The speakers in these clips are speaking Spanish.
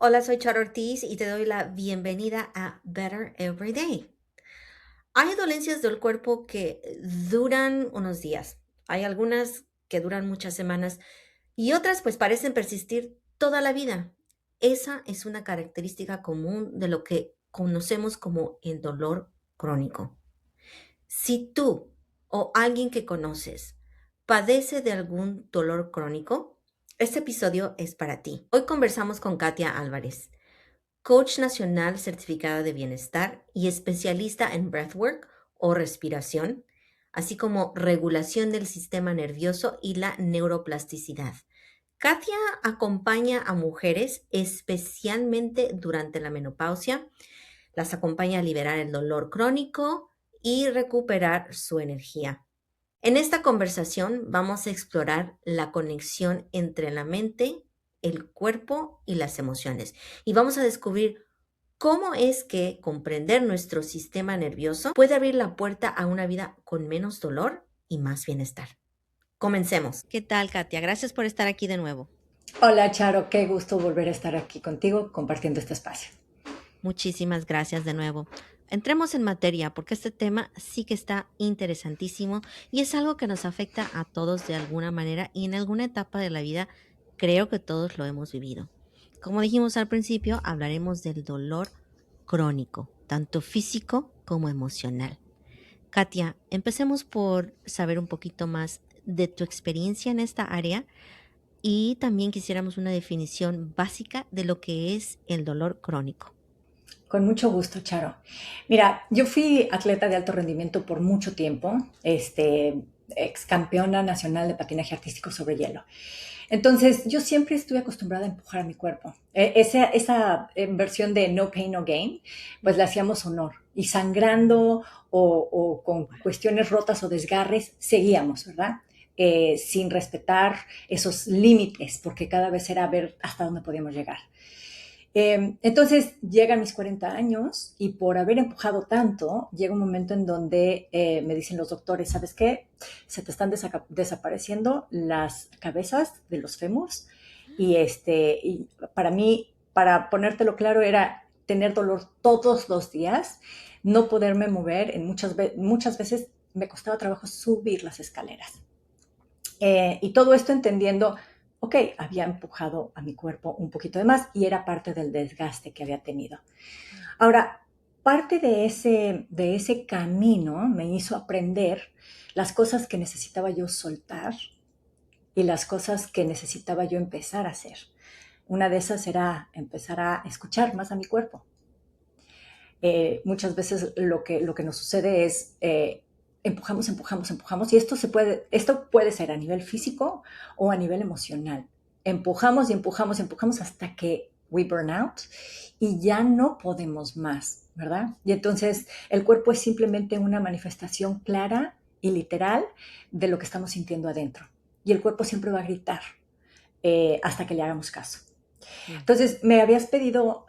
Hola, soy Charo Ortiz y te doy la bienvenida a Better Every Day. Hay dolencias del cuerpo que duran unos días. Hay algunas que duran muchas semanas y otras pues parecen persistir toda la vida. Esa es una característica común de lo que conocemos como el dolor crónico. Si tú o alguien que conoces padece de algún dolor crónico, este episodio es para ti. Hoy conversamos con Katia Álvarez, coach nacional certificada de bienestar y especialista en breathwork o respiración, así como regulación del sistema nervioso y la neuroplasticidad. Katia acompaña a mujeres especialmente durante la menopausia, las acompaña a liberar el dolor crónico y recuperar su energía. En esta conversación vamos a explorar la conexión entre la mente, el cuerpo y las emociones. Y vamos a descubrir cómo es que comprender nuestro sistema nervioso puede abrir la puerta a una vida con menos dolor y más bienestar. Comencemos. ¿Qué tal, Katia? Gracias por estar aquí de nuevo. Hola Charo, qué gusto volver a estar aquí contigo compartiendo este espacio. Muchísimas gracias de nuevo. Entremos en materia porque este tema sí que está interesantísimo y es algo que nos afecta a todos de alguna manera y en alguna etapa de la vida creo que todos lo hemos vivido. Como dijimos al principio, hablaremos del dolor crónico, tanto físico como emocional. Katia, empecemos por saber un poquito más de tu experiencia en esta área y también quisiéramos una definición básica de lo que es el dolor crónico. Con mucho gusto, Charo. Mira, yo fui atleta de alto rendimiento por mucho tiempo, ex campeona nacional de patinaje artístico sobre hielo. Entonces, yo siempre estuve acostumbrada a empujar a mi cuerpo. Esa versión de no pain, no gain, pues le hacíamos honor. Y sangrando o con cuestiones rotas o desgarres, seguíamos, ¿verdad? Sin respetar esos límites, porque cada vez era ver hasta dónde podíamos llegar. Entonces llegan mis 40 años y por haber empujado tanto, llega un momento en donde me dicen los doctores, ¿sabes qué? Se te están desapareciendo las cabezas de los fémurs y para mí, para ponértelo claro, era tener dolor todos los días, no poderme mover, muchas veces me costaba trabajo subir las escaleras. Y todo esto entendiendo, ok, había empujado a mi cuerpo un poquito de más y era parte del desgaste que había tenido. Ahora, parte de ese camino me hizo aprender las cosas que necesitaba yo soltar y las cosas que necesitaba yo empezar a hacer. Una de esas era empezar a escuchar más a mi cuerpo. Muchas veces lo que nos sucede es empujamos, empujamos, empujamos, y esto puede ser a nivel físico o a nivel emocional. Empujamos y empujamos, empujamos hasta que we burn out y ya no podemos más, ¿verdad? Y entonces el cuerpo es simplemente una manifestación clara y literal de lo que estamos sintiendo adentro. Y el cuerpo siempre va a gritar hasta que le hagamos caso. Mm. Entonces, me habías pedido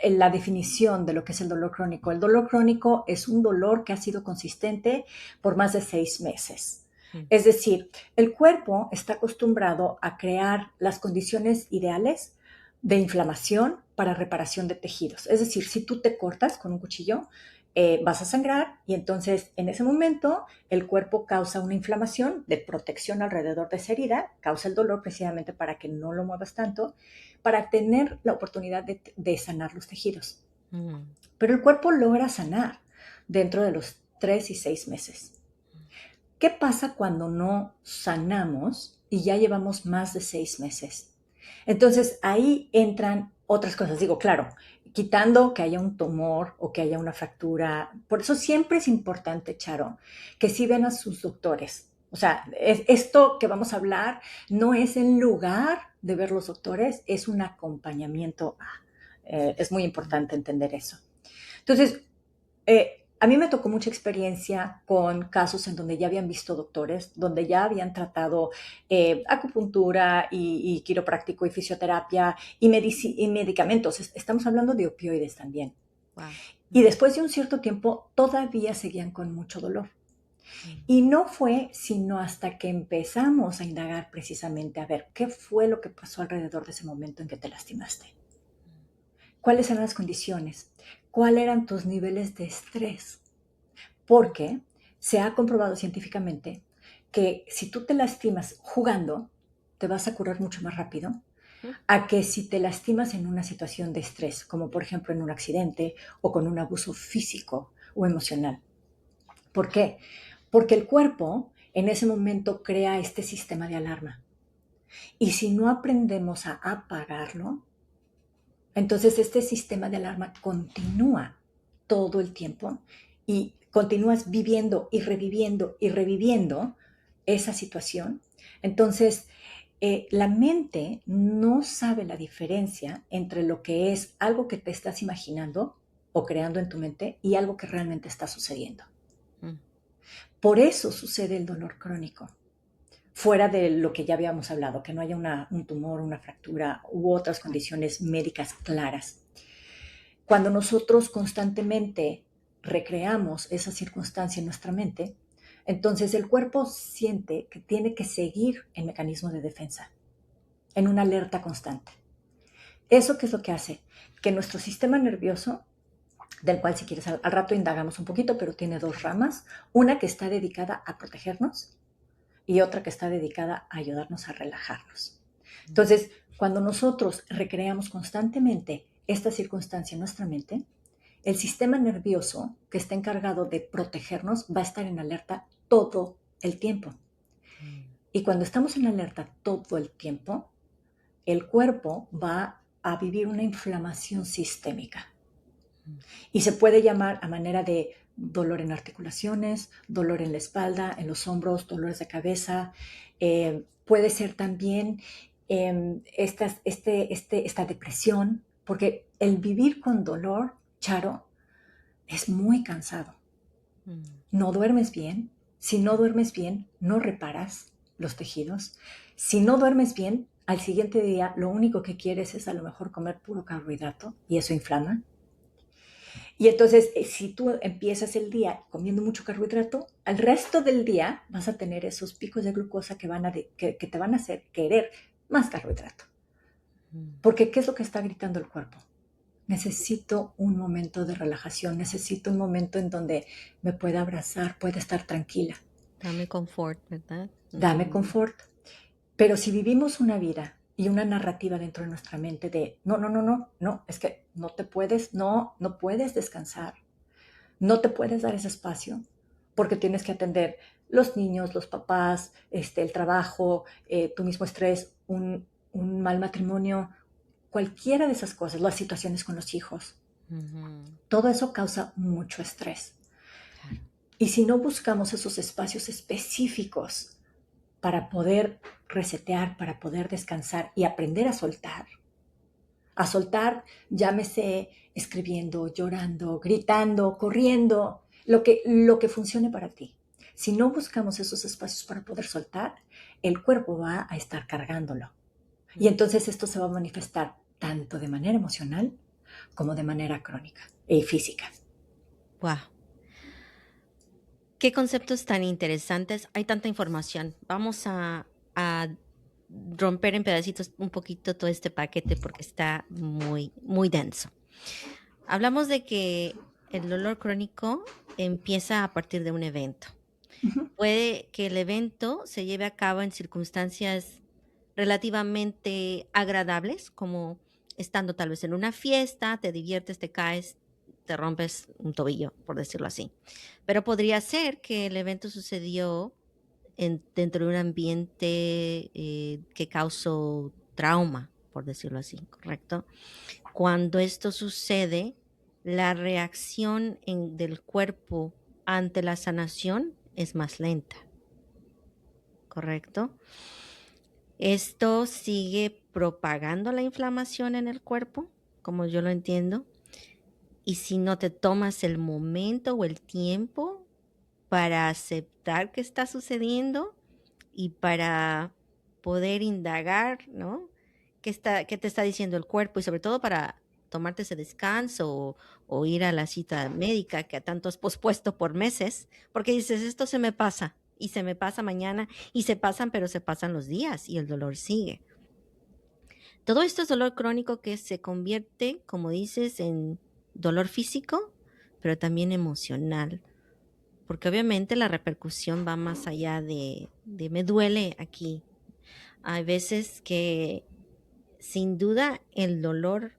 la definición de lo que es el dolor crónico. El dolor crónico es un dolor que ha sido consistente por más de 6 meses. Mm. Es decir, el cuerpo está acostumbrado a crear las condiciones ideales de inflamación para reparación de tejidos. Es decir, si tú te cortas con un cuchillo, vas a sangrar y entonces en ese momento el cuerpo causa una inflamación de protección alrededor de esa herida, causa el dolor precisamente para que no lo muevas tanto, para tener la oportunidad de sanar los tejidos. Mm. Pero el cuerpo logra sanar dentro de los 3 y 6 meses. ¿Qué pasa cuando no sanamos y ya llevamos más de 6 meses? Entonces ahí entran otras cosas. Digo, claro, quitando que haya un tumor o que haya una fractura. Por eso siempre es importante, Charo, que sí ven a sus doctores. O sea, esto que vamos a hablar no es en lugar de ver los doctores, es un acompañamiento. Es muy importante entender eso. Entonces, a mí me tocó mucha experiencia con casos en donde ya habían visto doctores, donde ya habían tratado acupuntura y quiropráctico y fisioterapia y medicamentos. Estamos hablando de opioides también. Wow. Y después de un cierto tiempo todavía seguían con mucho dolor. Mm. Y no fue sino hasta que empezamos a indagar precisamente a ver qué fue lo que pasó alrededor de ese momento en que te lastimaste. ¿Cuáles eran las condiciones? ¿Cuáles eran tus niveles de estrés? Porque se ha comprobado científicamente que si tú te lastimas jugando, te vas a curar mucho más rápido Mm. a que si te lastimas en una situación de estrés, como por ejemplo en un accidente o con un abuso físico o emocional. ¿Por qué? Porque el cuerpo en ese momento crea este sistema de alarma. Y si no aprendemos a apagarlo, entonces este sistema de alarma continúa todo el tiempo y continúas viviendo y reviviendo esa situación. Entonces, la mente no sabe la diferencia entre lo que es algo que te estás imaginando o creando en tu mente y algo que realmente está sucediendo. Mm. Por eso sucede el dolor crónico, fuera de lo que ya habíamos hablado, que no haya un tumor, una fractura u otras condiciones médicas claras. Cuando nosotros constantemente recreamos esa circunstancia en nuestra mente, entonces el cuerpo siente que tiene que seguir en mecanismo de defensa, en una alerta constante. ¿Eso qué es lo que hace? Que nuestro sistema nervioso, del cual si quieres al rato indagamos un poquito, pero tiene dos ramas, una que está dedicada a protegernos y otra que está dedicada a ayudarnos a relajarnos. Entonces, cuando nosotros recreamos constantemente esta circunstancia en nuestra mente, el sistema nervioso que está encargado de protegernos va a estar en alerta todo el tiempo. Mm. Y cuando estamos en alerta todo el tiempo, el cuerpo va a vivir una inflamación sistémica. Mm. Y se puede llamar a manera de dolor en articulaciones, dolor en la espalda, en los hombros, dolores de cabeza. Puede ser también esta depresión, porque el vivir con dolor, Charo, es muy cansado. Mm. No duermes bien. Si no duermes bien, no reparas los tejidos. Si no duermes bien, al siguiente día lo único que quieres es a lo mejor comer puro carbohidrato y eso inflama. Y entonces, si tú empiezas el día comiendo mucho carbohidrato, al resto del día vas a tener esos picos de glucosa que te van a hacer querer más carbohidrato. Mm. Porque, ¿qué es lo que está gritando el cuerpo? Necesito un momento de relajación, necesito un momento en donde me pueda abrazar, pueda estar tranquila. Dame confort, ¿verdad? Dame Ujú. confort. Pero si vivimos una vida y una narrativa dentro de nuestra mente de no, no, no, no, no, es que no te puedes, no puedes descansar, no te puedes dar ese espacio porque tienes que atender los niños, los papás, el trabajo, tu mismo estrés, un mal matrimonio, cualquiera de esas cosas, las situaciones con los hijos. Ujú. Todo eso causa mucho estrés. Claro. Y si no buscamos esos espacios específicos para poder resetear, para poder descansar y aprender a soltar, llámese escribiendo, llorando, gritando, corriendo, lo que funcione para ti. Si no buscamos esos espacios para poder soltar, el cuerpo va a estar cargándolo. Y Mm. entonces esto se va a manifestar tanto de manera emocional como de manera crónica y física. Wow. Qué conceptos tan interesantes. Hay tanta información. Vamos a romper en pedacitos un poquito todo este paquete porque está muy, muy denso. Hablamos de que el dolor crónico empieza a partir de un evento. Ujú. Puede que el evento se lleve a cabo en circunstancias relativamente agradables, como estando tal vez en una fiesta, te diviertes, te caes, te rompes un tobillo, por decirlo así. Pero podría ser que el evento sucedió dentro de un ambiente que causó trauma, por decirlo así, ¿correcto? Cuando esto sucede, la reacción del cuerpo ante la sanación es más lenta, ¿correcto? Esto sigue propagando la inflamación en el cuerpo, como yo lo entiendo, y si no te tomas el momento o el tiempo para aceptar que está sucediendo y para poder indagar, ¿no? ¿Qué te está diciendo el cuerpo? Y sobre todo para tomarte ese descanso o ir a la cita médica que a tanto has pospuesto por meses, porque dices, esto se me pasa y se me pasa mañana y se pasan, pero se pasan los días y el dolor sigue. Todo esto es dolor crónico que se convierte, como dices, en dolor físico, pero también emocional, porque obviamente la repercusión va más allá de me duele aquí. Hay veces que sin duda el dolor,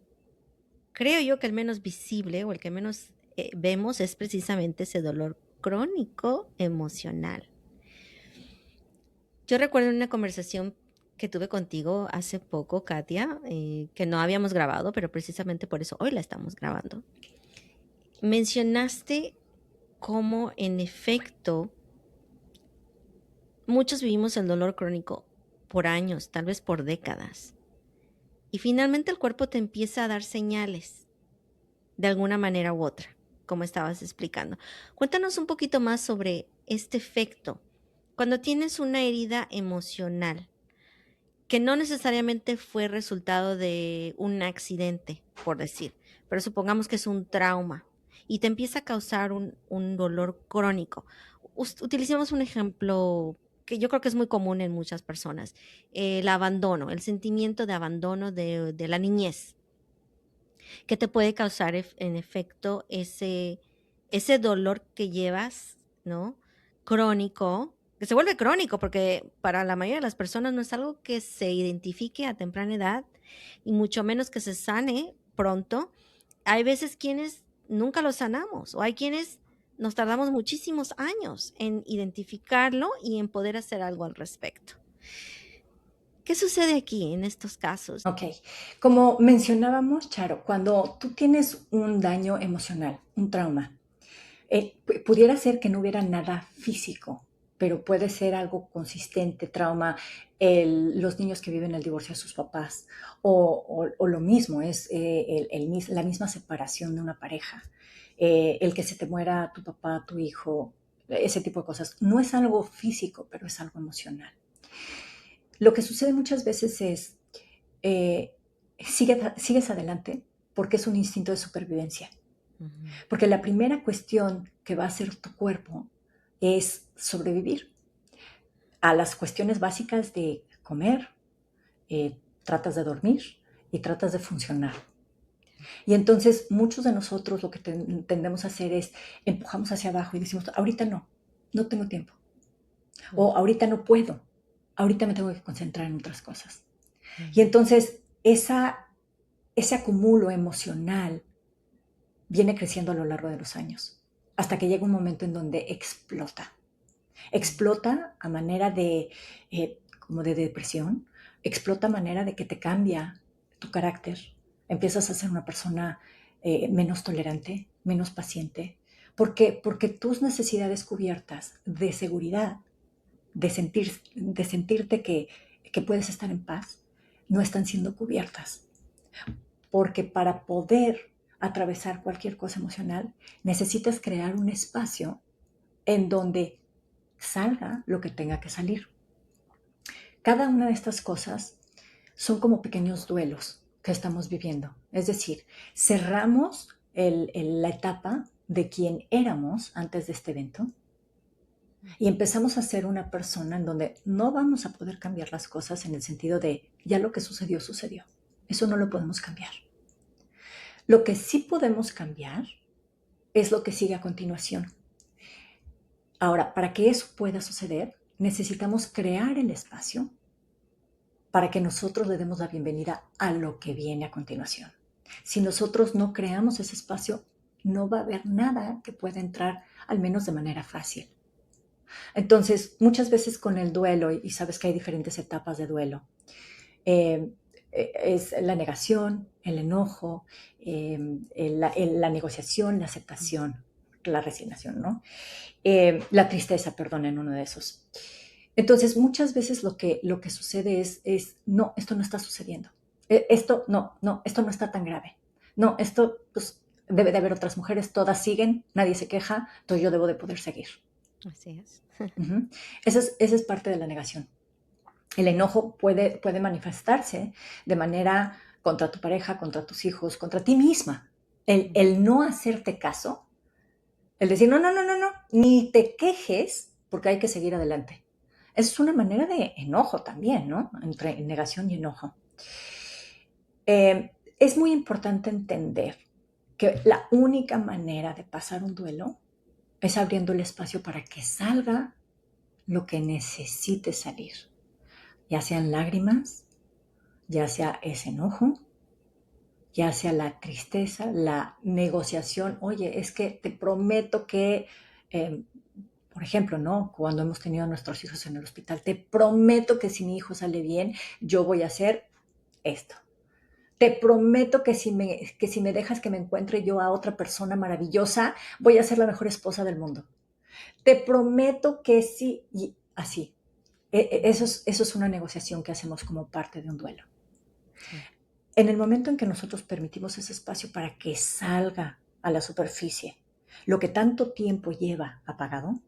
creo yo que el menos visible o el que menos vemos es precisamente ese dolor crónico emocional. Yo recuerdo una conversación que tuve contigo hace poco, Katia, que no habíamos grabado, pero precisamente por eso hoy la estamos grabando. Mencionaste cómo en efecto muchos vivimos el dolor crónico por años, tal vez por décadas. Y finalmente el cuerpo te empieza a dar señales de alguna manera u otra, como estabas explicando. Cuéntanos un poquito más sobre este efecto. Cuando tienes una herida emocional, que no necesariamente fue resultado de un accidente, por decir, pero supongamos que es un trauma y te empieza a causar un dolor crónico. Utilicemos un ejemplo que yo creo que es muy común en muchas personas, el abandono, el sentimiento de abandono de la niñez, que te puede causar en efecto ese dolor que llevas, ¿no? Crónico, que se vuelve crónico porque para la mayoría de las personas no es algo que se identifique a temprana edad y mucho menos que se sane pronto. Hay veces quienes nunca lo sanamos o hay quienes nos tardamos muchísimos años en identificarlo y en poder hacer algo al respecto. ¿Qué sucede aquí en estos casos? Ok, como mencionábamos, Charo, cuando tú tienes un daño emocional, un trauma, pudiera ser que no hubiera nada físico, pero puede ser algo consistente, trauma, los niños que viven el divorcio de sus papás, o lo mismo, es la misma separación de una pareja, el que se te muera tu papá, tu hijo, ese tipo de cosas. No es algo físico, pero es algo emocional. Lo que sucede muchas veces es, eh, sigues adelante porque es un instinto de supervivencia. Porque la primera cuestión que va a hacer tu cuerpo es sobrevivir a las cuestiones básicas de comer, tratas de dormir y tratas de funcionar. Y entonces muchos de nosotros lo que tendemos a hacer es empujamos hacia abajo y decimos, ahorita no tengo tiempo. O ahorita no puedo, ahorita me tengo que concentrar en otras cosas. Y entonces ese acumulo emocional viene creciendo a lo largo de los años, hasta que llega un momento en donde explota. Explota a manera de, como de depresión, explota a manera de que te cambia tu carácter. Empiezas a ser una persona menos tolerante, menos paciente, porque tus necesidades cubiertas de seguridad, de sentirte que puedes estar en paz, no están siendo cubiertas. Porque para poder atravesar cualquier cosa emocional, necesitas crear un espacio en donde salga lo que tenga que salir. Cada una de estas cosas son como pequeños duelos que estamos viviendo. Es decir, cerramos la etapa de quien éramos antes de este evento y empezamos a ser una persona en donde no vamos a poder cambiar las cosas en el sentido de ya lo que sucedió, sucedió. Eso no lo podemos cambiar. Lo que sí podemos cambiar es lo que sigue a continuación. Ahora, para que eso pueda suceder, necesitamos crear el espacio para que nosotros le demos la bienvenida a lo que viene a continuación. Si nosotros no creamos ese espacio, no va a haber nada que pueda entrar, al menos de manera fácil. Entonces, muchas veces con el duelo, y sabes que hay diferentes etapas de duelo, es la negación, el enojo, la negociación, la aceptación, la resignación, ¿no? La tristeza, perdón, en uno de esos. Entonces, muchas veces lo que sucede es no, esto no está sucediendo. Esto no está tan grave. No, esto pues, debe de haber otras mujeres, todas siguen, nadie se queja, entonces yo debo de poder seguir. Así es. Esa es parte de la negación. El enojo puede manifestarse de manera contra tu pareja, contra tus hijos, contra ti misma. El no hacerte caso, el decir, no, no, no, no, no, ni te quejes porque hay que seguir adelante. Es una manera de enojo también, ¿no? Entre negación y enojo. Es muy importante entender que la única manera de pasar un duelo es abriendo el espacio para que salga lo que necesite salir, ya sean lágrimas, ya sea ese enojo, ya sea la tristeza, la negociación. Oye, es que te prometo que, eh, por ejemplo, ¿no? Cuando hemos tenido a nuestros hijos en el hospital, te prometo que si mi hijo sale bien, yo voy a hacer esto. Te prometo que si me dejas que me encuentre yo a otra persona maravillosa, voy a ser la mejor esposa del mundo. Te prometo que sí, y así. Eso es una negociación que hacemos como parte de un duelo. Sí. En el momento en que nosotros permitimos ese espacio para que salga a la superficie lo que tanto tiempo lleva apagado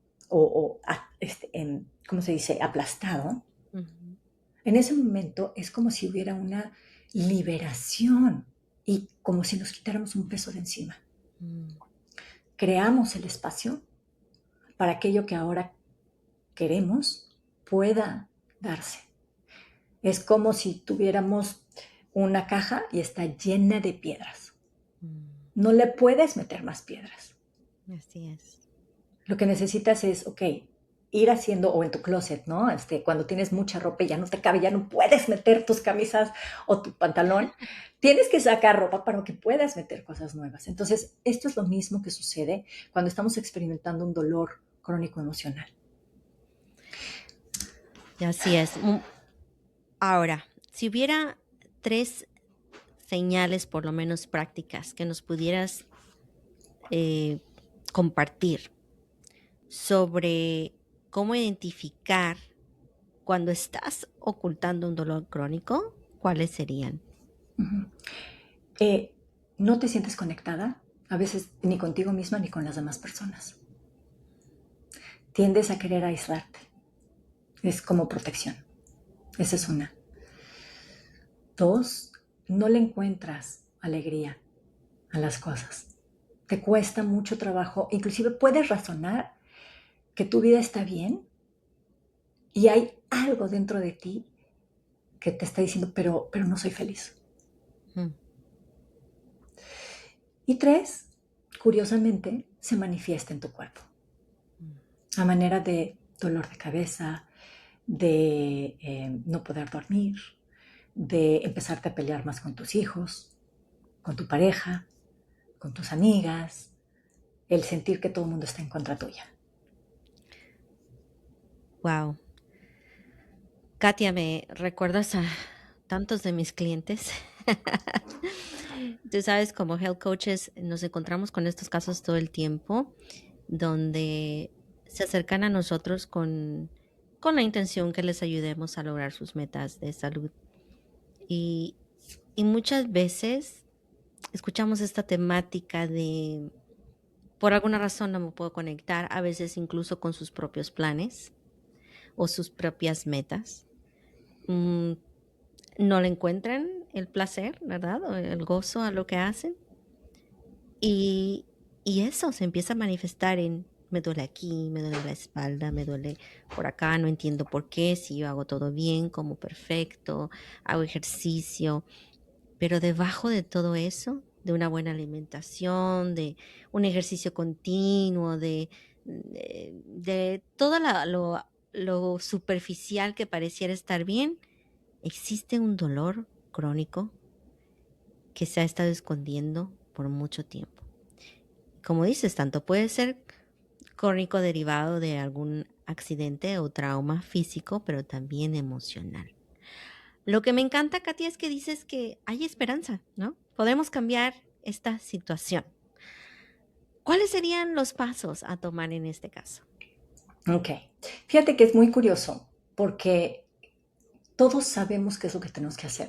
¿cómo se dice? Aplastado, Ujú. en ese momento es como si hubiera una liberación y como si nos quitáramos un peso de encima. Mm. Creamos el espacio para aquello que ahora queremos pueda darse. Es como si tuviéramos una caja y está llena de piedras. Mm. No le puedes meter más piedras. Así es. Lo que necesitas es, ok, ir haciendo, o en tu closet, ¿no? Cuando tienes mucha ropa y ya no te cabe, ya no puedes meter tus camisas o tu pantalón, tienes que sacar ropa para que puedas meter cosas nuevas. Entonces, esto es lo mismo que sucede cuando estamos experimentando un dolor crónico emocional. Así es. Ahora, si hubiera 3 señales, por lo menos prácticas, que nos pudieras eh, compartir sobre cómo identificar cuando estás ocultando un dolor crónico, ¿cuáles serían? Uh-huh. No te sientes conectada, a veces ni contigo misma ni con las demás personas. Tiendes a querer aislarte. Es como protección. Esa es una. 2, no le encuentras alegría a las cosas. Te cuesta mucho trabajo, inclusive puedes razonar que tu vida está bien y hay algo dentro de ti que te está diciendo, pero no soy feliz. Mm. Y 3, curiosamente, se manifiesta en tu cuerpo. A manera de dolor de cabeza, de no poder dormir, de empezarte a pelear más con tus hijos, con tu pareja, con tus amigas, el sentir que todo el mundo está en contra tuya. Wow. Katia, me recuerdas a tantos de mis clientes. Tú sabes, como health coaches, nos encontramos con estos casos todo el tiempo, donde se acercan a nosotros con la intención que les ayudemos a lograr sus metas de salud. Y, y muchas veces escuchamos esta temática de, por alguna razón no me puedo conectar, a veces incluso con sus propios planes o sus propias metas. Mm, no le encuentran el placer, ¿verdad? O el gozo a lo que hacen. Y, y eso se empieza a manifestar en, me duele aquí, me duele la espalda, me duele por acá, no entiendo por qué, si yo hago todo bien, como perfecto, hago ejercicio, pero debajo de todo eso, de una buena alimentación, de un ejercicio continuo, de todo lo superficial que pareciera estar bien, existe un dolor crónico que se ha estado escondiendo por mucho tiempo. Como dices, tanto puede ser crónico derivado de algún accidente o trauma físico, pero también emocional. Lo que me encanta, Katia, es que dices que hay esperanza, ¿no? Podemos cambiar esta situación. ¿Cuáles serían los pasos a tomar en este caso? Ok. Fíjate que es muy curioso porque todos sabemos qué es lo que tenemos que hacer.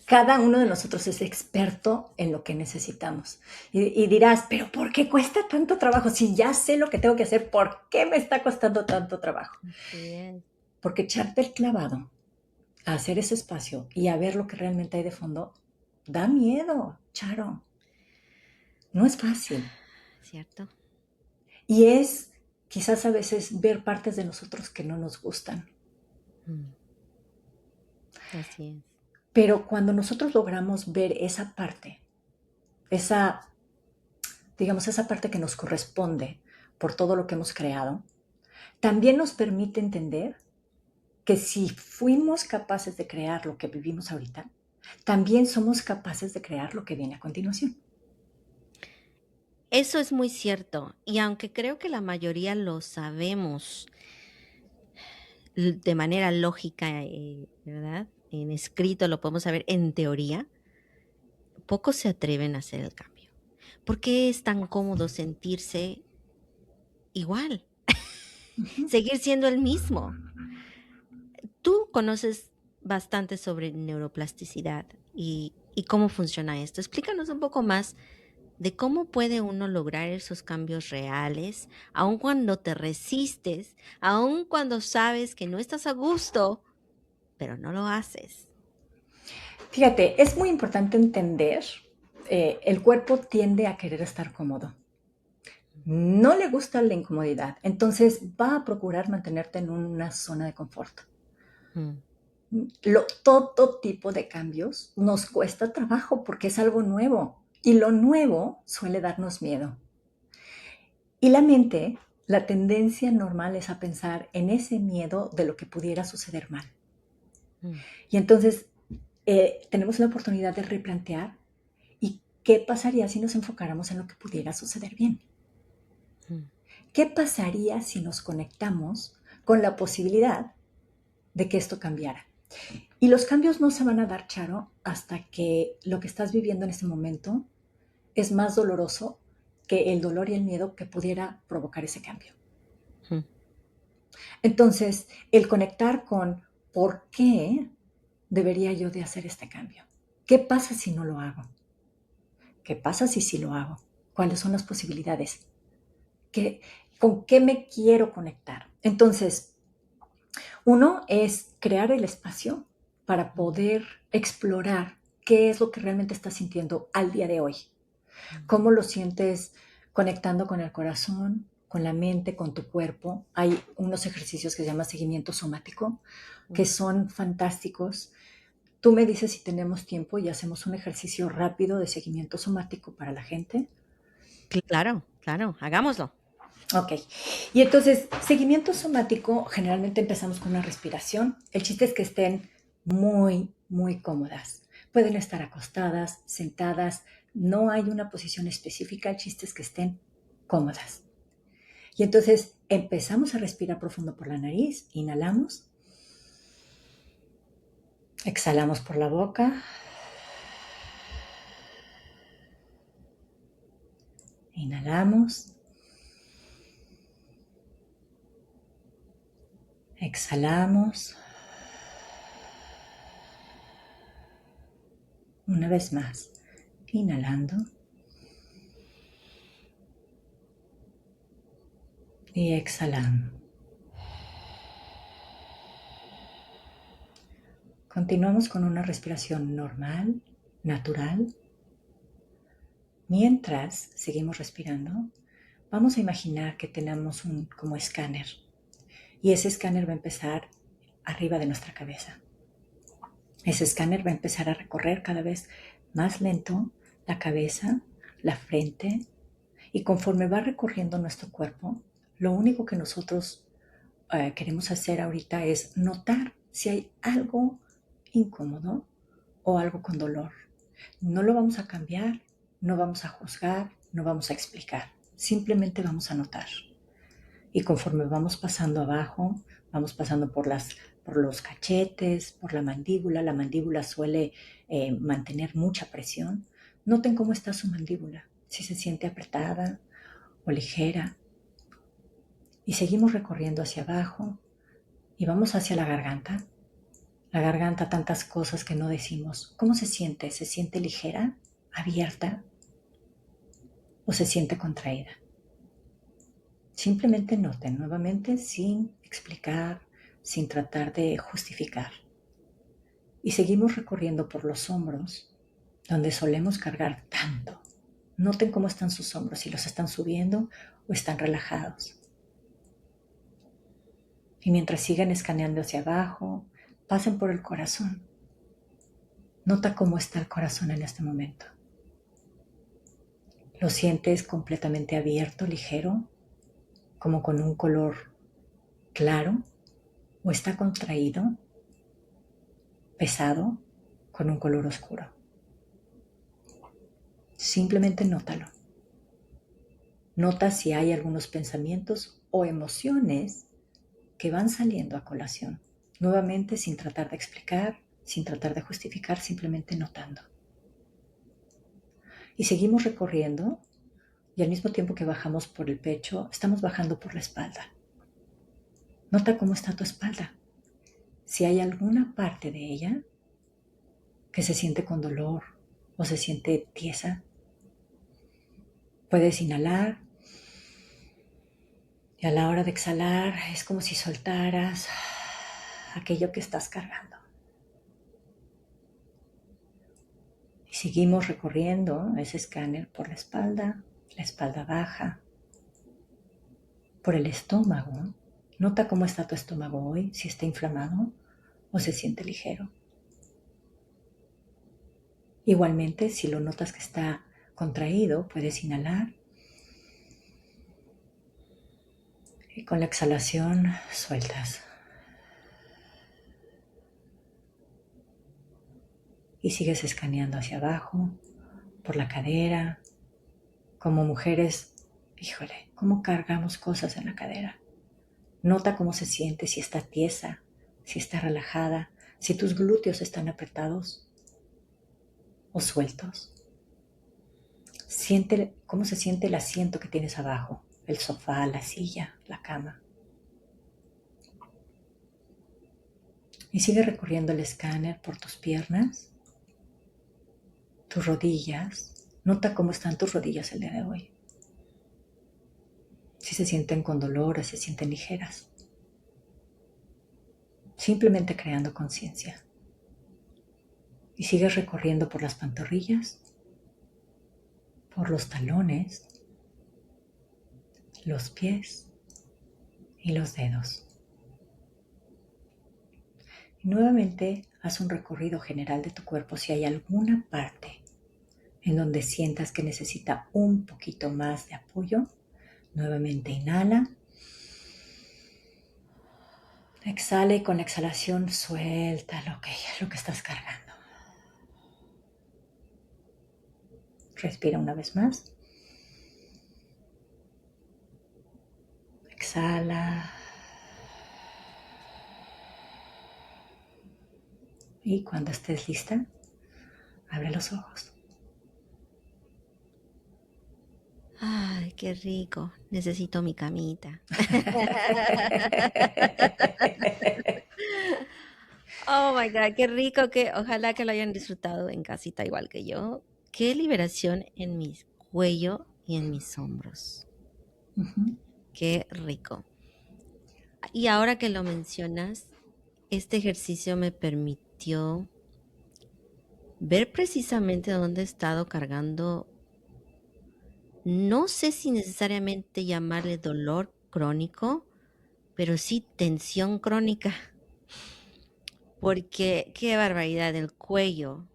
Cada uno de nosotros es experto en lo que necesitamos. Y dirás, pero ¿por qué cuesta tanto trabajo? Si ya sé lo que tengo que hacer, ¿por qué me está costando tanto trabajo? Así es. Porque echarte el clavado a hacer ese espacio y a ver lo que realmente hay de fondo, da miedo, Charo. No es fácil. ¿Cierto? Y es quizás a veces ver partes de nosotros que no nos gustan. Mm, así es. Pero cuando nosotros logramos ver esa parte, esa, digamos, esa parte que nos corresponde por todo lo que hemos creado, también nos permite entender que si fuimos capaces de crear lo que vivimos ahorita, también somos capaces de crear lo que viene a continuación. Eso es muy cierto. Y aunque creo que la mayoría lo sabemos de manera lógica, ¿verdad? En escrito lo podemos saber en teoría, pocos se atreven a hacer el cambio. ¿Por qué es tan cómodo sentirse igual? Uh-huh. Seguir siendo el mismo. Tú conoces bastante sobre neuroplasticidad y cómo funciona esto. Explícanos un poco más de cómo puede uno lograr esos cambios reales, aun cuando te resistes, aun cuando sabes que no estás a gusto, pero no lo haces. Fíjate, es muy importante entender, el cuerpo tiende a querer estar cómodo. No le gusta la incomodidad, entonces va a procurar mantenerte en una zona de confort. Mm, Todo tipo de cambios nos cuesta trabajo porque es algo nuevo y lo nuevo suele darnos miedo. Y la mente, la tendencia normal es a pensar en ese miedo de lo que pudiera suceder mal. mm, Y entonces tenemos la oportunidad de replantear y qué pasaría si nos enfocáramos en lo que pudiera suceder bien. mm, ¿Qué pasaría si nos conectamos con la posibilidad de que esto cambiara? Y los cambios no se van a dar, Charo, hasta que lo que estás viviendo en este momento es más doloroso que el dolor y el miedo que pudiera provocar ese cambio. mm, Entonces, el conectar con por qué debería yo de hacer este cambio. ¿Qué pasa si no lo hago? ¿Qué pasa si sí lo hago? ¿Cuáles son las posibilidades? ¿Qué, ¿Con qué me quiero conectar? Entonces, uno es crear el espacio para mm, poder explorar qué es lo que realmente estás sintiendo al día de hoy. mm, ¿Cómo lo sientes conectando con el corazón, con la mente, con tu cuerpo? Hay unos ejercicios que se llama seguimiento somático, que mm. son fantásticos. Tú me dices si tenemos tiempo y hacemos un ejercicio rápido de seguimiento somático para la gente. Claro, claro, hagámoslo. Ok. Y entonces, seguimiento somático, generalmente empezamos con una respiración. El chiste es que estén muy, muy cómodas. Pueden estar acostadas, sentadas. No hay una posición específica. El chiste es que estén cómodas. Y entonces empezamos a respirar profundo por la nariz. Inhalamos. Exhalamos por la boca. Inhalamos. Exhalamos. Una vez más. Inhalando. Y exhalando. Continuamos con una respiración normal, natural. Mientras seguimos respirando, vamos a imaginar que tenemos un como escáner y ese escáner va a empezar arriba de nuestra cabeza. Ese escáner va a empezar a recorrer cada vez más lento la cabeza, la frente y conforme va recorriendo nuestro cuerpo, lo único que nosotros queremos hacer ahorita es notar si hay algo incómodo o algo con dolor. No lo vamos a cambiar, no vamos a juzgar, no vamos a explicar. Simplemente vamos a notar. Y conforme vamos pasando abajo, vamos pasando por los cachetes, por la mandíbula suele mantener mucha presión. Noten cómo está su mandíbula, si se siente apretada o ligera. Y seguimos recorriendo hacia abajo y vamos hacia la garganta. La garganta, tantas cosas que no decimos. ¿Cómo se siente? ¿Se siente ligera, abierta o se siente contraída? Simplemente noten nuevamente sin explicar, sin tratar de justificar. Y seguimos recorriendo por los hombros, donde solemos cargar tanto. Noten cómo están sus hombros, si los están subiendo o están relajados. Y mientras sigan escaneando hacia abajo, pasen por el corazón. Nota cómo está el corazón en este momento. ¿Lo sientes completamente abierto, ligero, como con un color claro? ¿O está contraído, pesado, con un color oscuro? Simplemente nótalo. Nota si hay algunos pensamientos o emociones que van saliendo a colación. Nuevamente, sin tratar de explicar, sin tratar de justificar, simplemente notando. Y seguimos recorriendo y al mismo tiempo que bajamos por el pecho, estamos bajando por la espalda. Nota cómo está tu espalda. Si hay alguna parte de ella que se siente con dolor o se siente tiesa, puedes inhalar y a la hora de exhalar es como si soltaras aquello que estás cargando. Y seguimos recorriendo ese escáner por la espalda baja, por el estómago. Nota cómo está tu estómago hoy, si está inflamado o se siente ligero. Igualmente, si lo notas que está contraído, puedes inhalar y con la exhalación sueltas. Y sigues escaneando hacia abajo, por la cadera. Como mujeres, híjole, cómo cargamos cosas en la cadera. Nota cómo se siente, si está tiesa, si está relajada, si tus glúteos están apretados o sueltos. Siente cómo se siente el asiento que tienes abajo, el sofá, la silla, la cama. Y sigue recorriendo el escáner por tus piernas, tus rodillas. Nota cómo están tus rodillas el día de hoy. Si se sienten con dolor o se sienten ligeras. Simplemente creando conciencia. Y sigues recorriendo por las pantorrillas, por los talones, los pies y los dedos. Y nuevamente haz un recorrido general de tu cuerpo si hay alguna parte en donde sientas que necesita un poquito más de apoyo. Nuevamente inhala. Exhala y con la exhalación suelta lo que estás cargando. Respira una vez más. Exhala. Y cuando estés lista, abre los ojos. Ay, qué rico. Necesito mi camita. Oh my God, qué rico que ojalá que lo hayan disfrutado en casita igual que yo. Qué liberación en mi cuello y en mis hombros. Ujú. Qué rico. Y ahora que lo mencionas, este ejercicio me permitió ver precisamente dónde he estado cargando. No sé si necesariamente llamarle dolor crónico, pero sí tensión crónica, porque qué barbaridad, el cuello,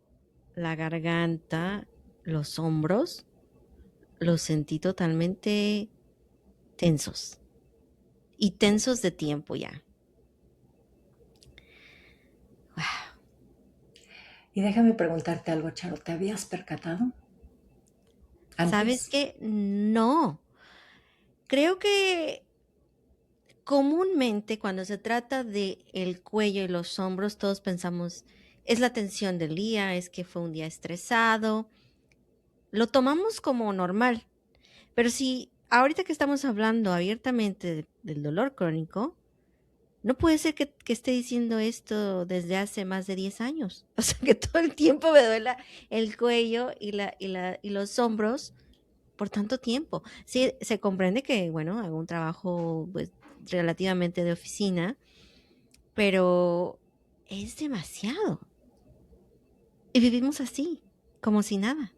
la garganta, los hombros, los sentí totalmente tensos y tensos de tiempo ya. Y déjame preguntarte algo, Charo. ¿Te habías percatado ¿Sabes antes? qué? No. Creo que comúnmente cuando se trata de el cuello y los hombros, todos pensamos, es la tensión del día, es que fue un día estresado, lo tomamos como normal. Pero si ahorita que estamos hablando abiertamente del dolor crónico, no puede ser que esté diciendo esto desde hace más de 10 años. O sea, que todo el tiempo me duela el cuello y los hombros por tanto tiempo. Sí, se comprende que, bueno, hago un trabajo pues relativamente de oficina, pero es demasiado. Y vivimos así, como si nada.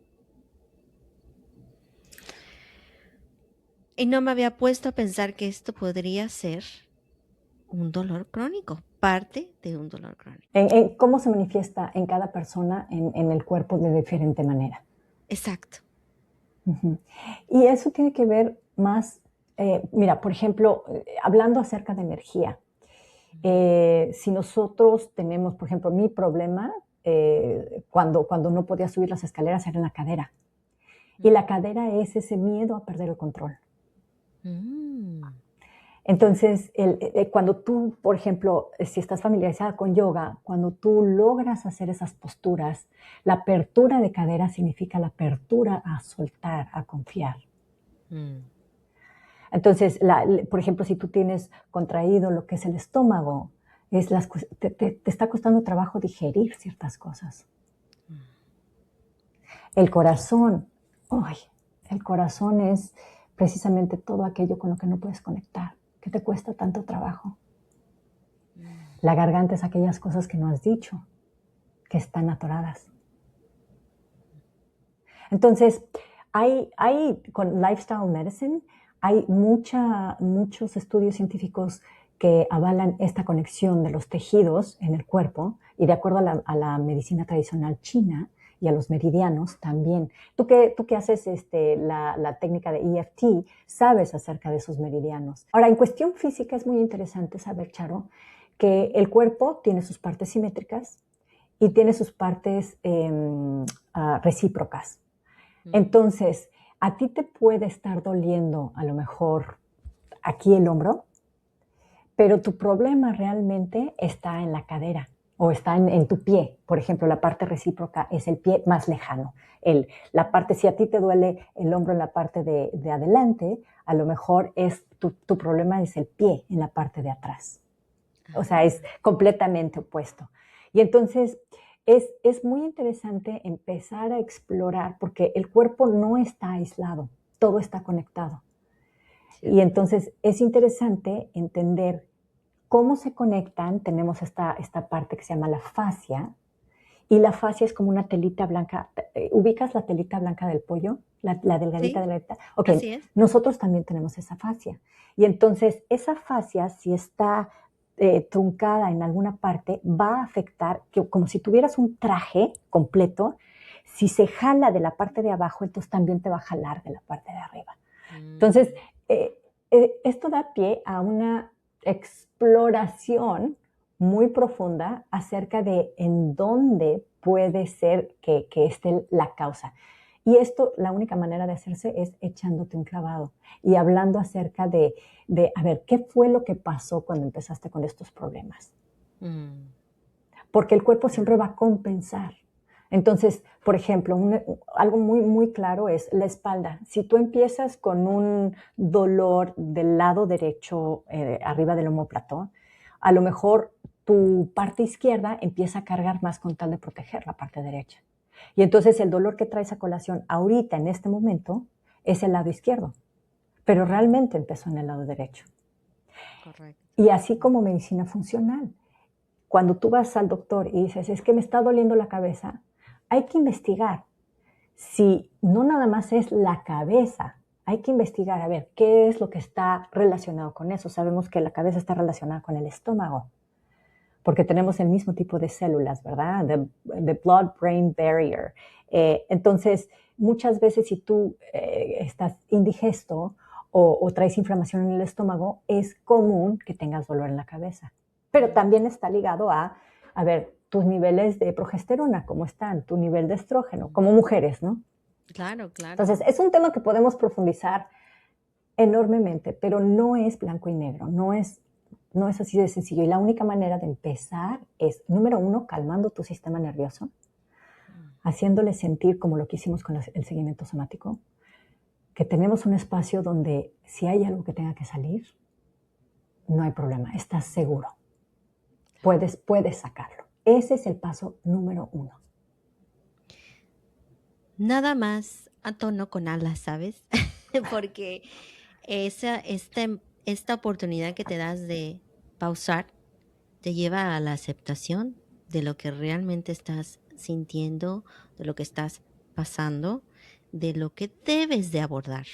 Y no me había puesto a pensar que esto podría ser un dolor crónico, parte de un dolor crónico. ¿Cómo se manifiesta en cada persona en el cuerpo de diferente manera? Exacto. Ujú. Y eso tiene que ver más, mira, por ejemplo, hablando acerca de energía, si nosotros tenemos, por ejemplo, mi problema, cuando no podía subir las escaleras era en la cadera. Y la cadera es ese miedo a perder el control. Mm. Entonces, cuando tú, por ejemplo, si estás familiarizada con yoga, cuando tú logras hacer esas posturas, la apertura de cadera significa la apertura a soltar, a confiar. Mm. Entonces, por ejemplo, si tú tienes contraído lo que es el estómago, te está costando trabajo digerir ciertas cosas. El corazón, ¡ay! El corazón es precisamente todo aquello con lo que no puedes conectar, que te cuesta tanto trabajo. Mm. La garganta es aquellas cosas que no has dicho, que están atoradas. Entonces, con Lifestyle Medicine, hay muchos estudios científicos que avalan esta conexión de los tejidos en el cuerpo y de acuerdo a la medicina tradicional china y a los meridianos también. Tú que haces la técnica de EFT, sabes acerca de esos meridianos. Ahora, en cuestión física es muy interesante saber, Charo, que el cuerpo tiene sus partes simétricas y tiene sus partes recíprocas. Mm. Entonces, a ti te puede estar doliendo a lo mejor aquí el hombro, pero tu problema realmente está en la cadera o está en tu pie. Por ejemplo, la parte recíproca es el pie más lejano. Si a ti te duele el hombro en la parte de adelante, a lo mejor tu problema es el pie en la parte de atrás. O sea, es Ah. completamente opuesto. Y entonces es muy interesante empezar a explorar porque el cuerpo no está aislado, todo está conectado. Y Cierto. entonces es interesante entender cómo se conectan. Tenemos esta parte que se llama la fascia, y la fascia es como una telita blanca. ¿Ubicas la telita blanca del pollo? La delgadita Sí, delgadita. Ok, así es. nosotros también tenemos esa fascia. Y entonces esa fascia, si está truncada en alguna parte, va a afectar, como si tuvieras un traje completo, si se jala de la parte de abajo, entonces también te va a jalar de la parte de arriba. Entonces, Mm. eh, esto da pie a una exploración muy profunda acerca de en dónde puede ser que esté la causa. Y esto, la única manera de hacerse es echándote un clavado y hablando acerca a ver, ¿qué fue lo que pasó cuando empezaste con estos problemas? Mm. Porque el cuerpo Ya. siempre va a compensar. Entonces, por ejemplo, algo muy, muy claro es la espalda. Si tú empiezas con un dolor del lado derecho, arriba del omóplato, a lo mejor tu parte izquierda empieza a cargar más con tal de proteger la parte derecha. Y entonces el dolor que traes a colación ahorita, en este momento, es el lado izquierdo, pero Mm. realmente empezó en el lado derecho. Correcto. Y así como medicina funcional, cuando tú vas al doctor y dices, es que me está doliendo la cabeza, hay que investigar si no nada más es la cabeza, hay que investigar, a ver, qué es lo que está relacionado con eso. Sabemos que la cabeza está relacionada con el estómago, porque tenemos el mismo tipo de células, ¿verdad? The blood-brain barrier. Entonces, muchas veces si tú estás indigesto o traes inflamación en el estómago, es común que tengas dolor en la cabeza. Pero Mm. también está ligado a ver, tus niveles de progesterona, cómo están, tu nivel de estrógeno, Mm. como mujeres, ¿no? Claro, claro. Entonces, es un tema que podemos profundizar enormemente, pero no es blanco y negro, no es así de sencillo. Y la única manera de empezar es, número uno, calmando tu sistema nervioso, Mm. haciéndole sentir, como lo que hicimos con el seguimiento somático, que tenemos un espacio donde si hay algo que tenga que salir, no hay problema, estás seguro, puedes sacarlo. Ese es el paso número uno. Nada más a tono con alas, ¿sabes? Porque esta oportunidad que te das de pausar te lleva a la aceptación de lo que realmente estás sintiendo, de lo que estás pasando, de lo que debes de abordar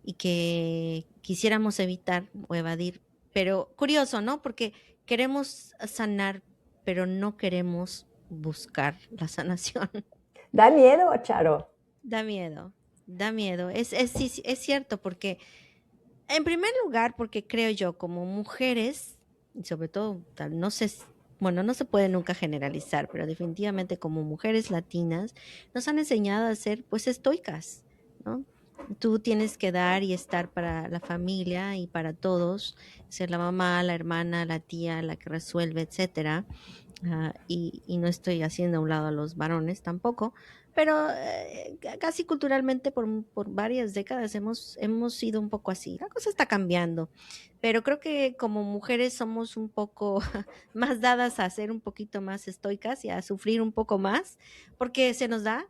y que quisiéramos evitar o evadir. Pero curioso, ¿no? Porque queremos sanar, pero no queremos buscar la sanación. Da miedo, Charo. Da miedo, da miedo. Sí, es cierto, porque en primer lugar, porque creo yo, como mujeres, y sobre todo, no sé, bueno, no se puede nunca generalizar, pero definitivamente como mujeres latinas, nos han enseñado a ser pues estoicas, ¿no? Tú tienes que dar y estar para la familia y para todos, ser la mamá, la hermana, la tía, la que resuelve, etcétera. Y no estoy haciendo a un lado a los varones tampoco, pero casi culturalmente por varias décadas hemos sido un poco así. La cosa está cambiando, pero creo que como mujeres somos un poco más dadas a ser un poquito más estoicas y a sufrir un poco más, porque se nos da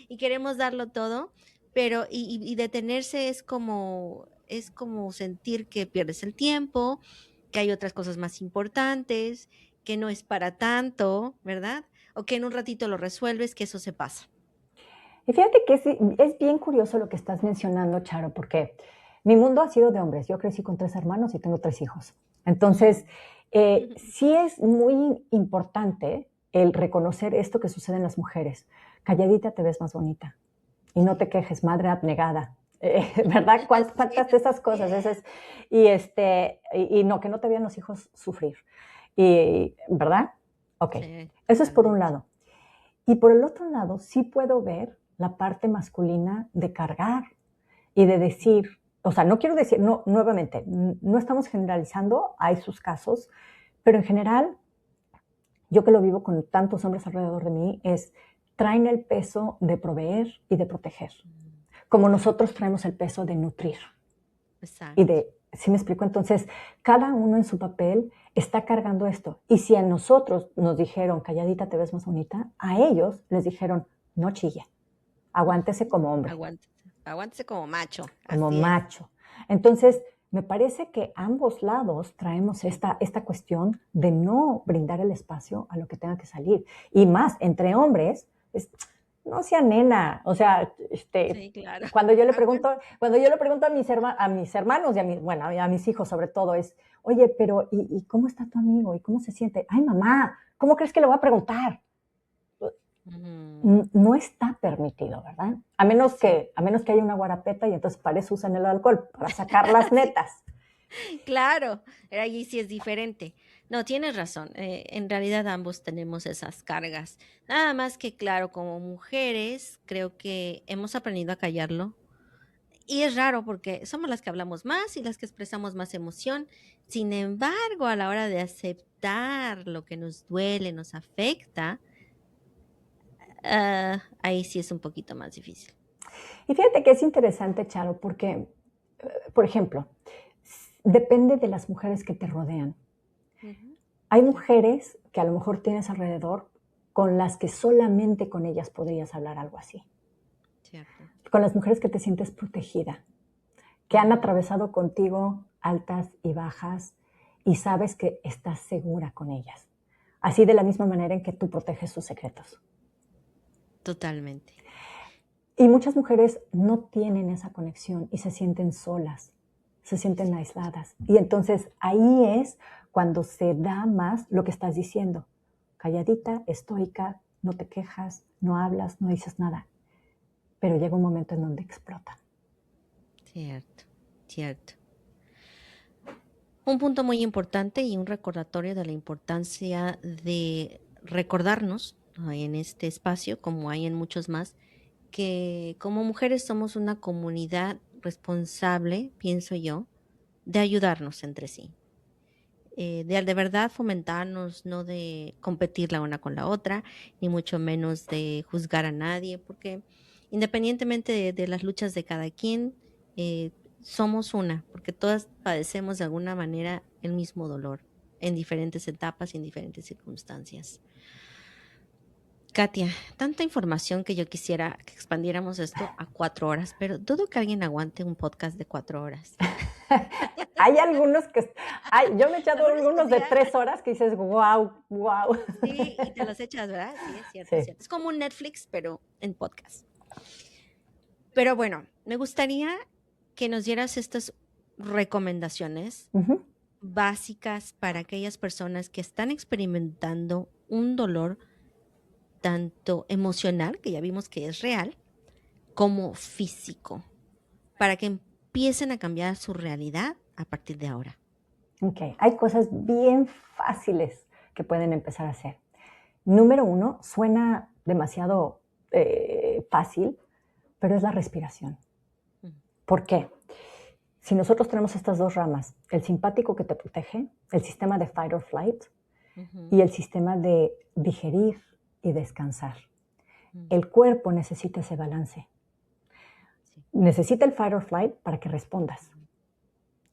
y queremos darlo todo, pero y detenerse es como sentir que pierdes el tiempo, que hay otras cosas más importantes, que no es para tanto, ¿verdad? O que en un ratito lo resuelves, que eso se pasa. Y fíjate que es bien curioso lo que estás mencionando, Charo, porque mi mundo ha sido de hombres. Yo crecí con 3 hermanos y tengo 3 hijos. Entonces, Mm. sí es muy importante el reconocer esto que sucede en las mujeres. Calladita te ves más bonita y no te Sí. quejes, madre abnegada. ¿Verdad? Así ¿Cuántas de es. esas cosas? Y no, que no te vean los hijos sufrir. ¿Verdad? Ok, Sí, eso es por un totalmente. lado. Y por el otro lado, sí puedo ver la parte masculina de cargar y de decir, o sea, no quiero decir, no, nuevamente, no estamos generalizando, hay sus casos, pero en general, yo que lo vivo con tantos hombres alrededor de mí, traen el peso de proveer y de proteger, Mm. como Claro, nosotros traemos el peso de nutrir y exacto. de, ¿sí me explico? Entonces, cada uno en su papel está cargando esto. Y si a nosotros nos dijeron, calladita te ves más bonita, a ellos les dijeron, no chille, aguántese como hombre, Aguántese, aguántese como macho, como así es. macho. Entonces, me parece que ambos lados traemos esta cuestión de no brindar el espacio a lo que tenga que salir. Y más, entre hombres, no sea nena. O sea, Sí, claro. cuando yo le Aguanta. pregunto, cuando yo le pregunto a mis hermanos y bueno, a mis hijos sobre todo, oye, pero ¿y cómo está tu amigo? ¿Y cómo se siente? Ay, mamá, ¿cómo crees que le voy a preguntar? Ujú. No está permitido, ¿verdad? Sí. A menos que haya una guarapeta y entonces para eso usan el alcohol, para sacar las Sí, netas. claro, allí sí es diferente. No, tienes razón. En realidad ambos tenemos esas cargas. Nada más que, claro, como mujeres, creo que hemos aprendido a callarlo. Y es raro porque somos las que hablamos más y las que expresamos más emoción. Sin embargo, a la hora de aceptar lo que nos duele, nos afecta, ahí sí es un poquito más difícil. Y fíjate que es interesante, Charo, porque, por ejemplo, depende de las mujeres que te rodean. Ujú. Hay Cierto, mujeres que a lo mejor tienes alrededor con las que solamente con ellas podrías hablar algo así. cierto. Con las mujeres que te sientes protegida, que han Ujú. atravesado contigo altas y bajas y sabes que estás segura con ellas. Así de la misma manera en que tú proteges sus secretos. Totalmente. Y muchas mujeres no tienen esa conexión y se sienten solas, se Es sienten cierto. aisladas. Y entonces ahí es cuando se da más lo que estás diciendo. Calladita, estoica, no te quejas, no hablas, no dices nada. Pero llega un momento en donde explotan. Cierto, cierto. Un punto muy importante y un recordatorio de la importancia de recordarnos en este espacio, como hay en muchos más, que como mujeres somos una comunidad responsable, pienso yo, de ayudarnos entre sí, de verdad fomentarnos, no de competir la una con la otra, ni mucho menos de juzgar a nadie, porque independientemente de las luchas de cada quien, somos una, porque todas padecemos de alguna manera el mismo dolor en diferentes etapas y en diferentes circunstancias. Katia, tanta información que yo quisiera que expandiéramos esto a 4 horas, pero dudo que alguien aguante un podcast de 4 horas. Hay algunos que, yo me he echado Algunos otros algunos de días, 3 horas que dices, wow, wow. sí, y te los echas, ¿verdad? Sí, es cierto, es Sí. cierto. Es como un Netflix, pero en podcast. Pero bueno, me gustaría que nos dieras estas recomendaciones Ujú. básicas para aquellas personas que están experimentando un dolor tanto emocional, que ya vimos que es real, como físico, para que empiecen a cambiar su realidad a partir de ahora. Ok, hay cosas bien fáciles que pueden empezar a hacer. Número uno, suena demasiado fácil, pero es la respiración. Mm, ¿Por qué? Si nosotros tenemos estas dos ramas, el simpático que te protege, el sistema de fight or flight ujú, y el sistema de digerir y descansar, mm, el cuerpo necesita ese balance. sí, Necesita el fight or flight para que respondas,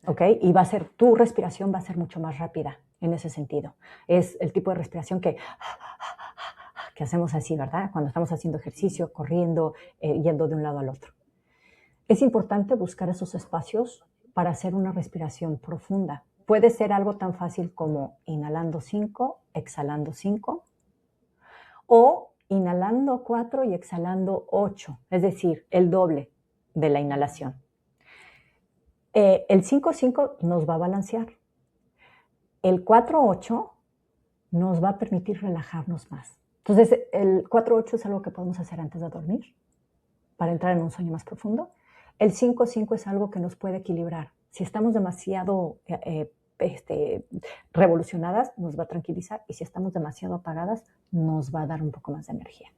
claro. ¿ok? Y tu respiración va a ser mucho más rápida en ese sentido. Es el tipo de respiración que hacemos así, ¿verdad? Cuando estamos haciendo ejercicio, corriendo, yendo de un lado al otro. Es importante buscar esos espacios para hacer una respiración profunda. Puede ser algo tan fácil como inhalando 5, exhalando 5, o inhalando 4 y exhalando 8, es decir, el doble de la Mm, inhalación. El 5-5 nos va a balancear. El 4-8 nos va a permitir relajarnos más. Entonces, el 4-8 es algo que podemos hacer antes de dormir para entrar en un sueño más profundo. El 5-5 es algo que nos puede equilibrar. Si estamos demasiado revolucionadas, nos va a tranquilizar, y si estamos demasiado apagadas, nos va a dar un poco más de energía.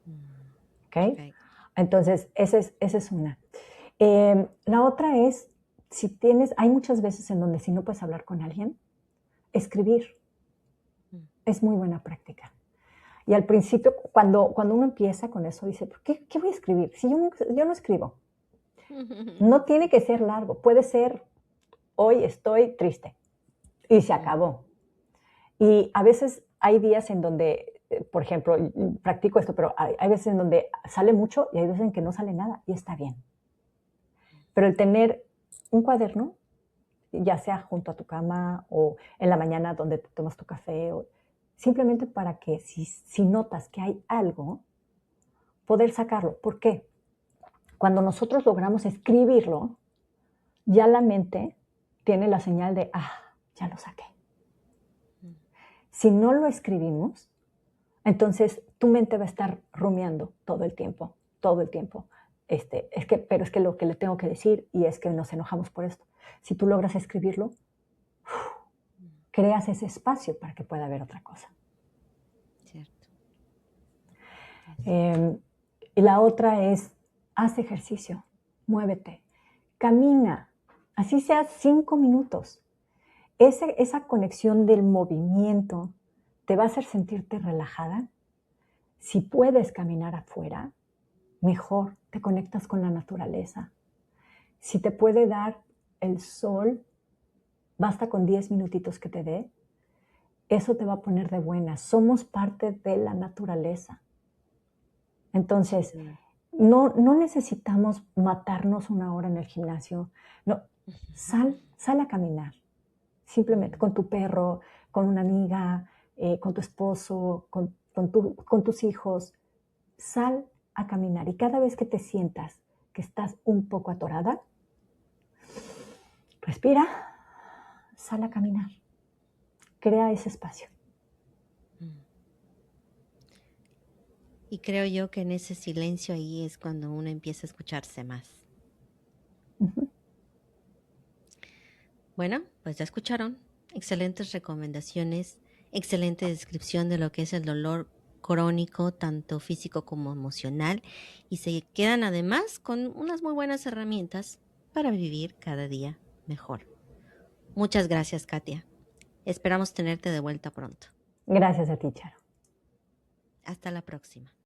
mm, ¿Ok? perfecto. Entonces, esa es una. La otra es, hay muchas veces en donde si no puedes hablar con alguien, escribir Mm. es muy buena práctica. Y al principio, cuando uno empieza con eso, dice, ¿qué voy a escribir? Si yo no escribo. No tiene que ser largo, puede ser, hoy estoy triste y se Mm, acabó. Y a veces hay días en donde, por ejemplo, practico esto, pero hay veces en donde sale mucho y hay veces en que no sale nada y está bien. Pero el tener un cuaderno, ya sea junto a tu cama o en la mañana donde te tomas tu café, o simplemente para que si notas que hay algo, poder sacarlo. ¿Por qué? Cuando nosotros logramos escribirlo, ya la mente tiene la señal de, ya lo saqué. mm, Si no lo escribimos, entonces tu mente va a estar rumiando todo el tiempo, todo el tiempo. Pero es que lo que le tengo que decir, y es que nos enojamos por esto. Si tú logras escribirlo, mm, creas ese espacio para que pueda haber otra cosa. cierto. Así. Eh, y la otra es, haz ejercicio, muévete, camina, así sea 5 minutos. Esa conexión del movimiento te va a hacer sentirte relajada. Si puedes caminar afuera, mejor, te conectas con la naturaleza. Si te puede dar el sol, basta con 10 minutitos que te dé, eso te va a poner de buenas. Somos parte de la naturaleza. Entonces, Mm, no necesitamos matarnos 1 hora en el gimnasio. No, sal a caminar. Simplemente mm, con tu perro, con una amiga, con tu esposo, con tus hijos. Sal a caminar, y cada vez que te sientas que estás un poco atorada, respira, sal a caminar, crea ese espacio. mm. Y creo yo que en ese silencio ahí es cuando uno empieza a escucharse más. Ujú. Bueno, pues ya escucharon. Excelentes recomendaciones, excelente descripción de lo que es el dolor crónico, tanto físico como emocional, y se quedan además con unas muy buenas herramientas para vivir cada día mejor. Muchas gracias, Katia. Esperamos tenerte de vuelta pronto. Gracias a ti, Charo. Hasta la próxima.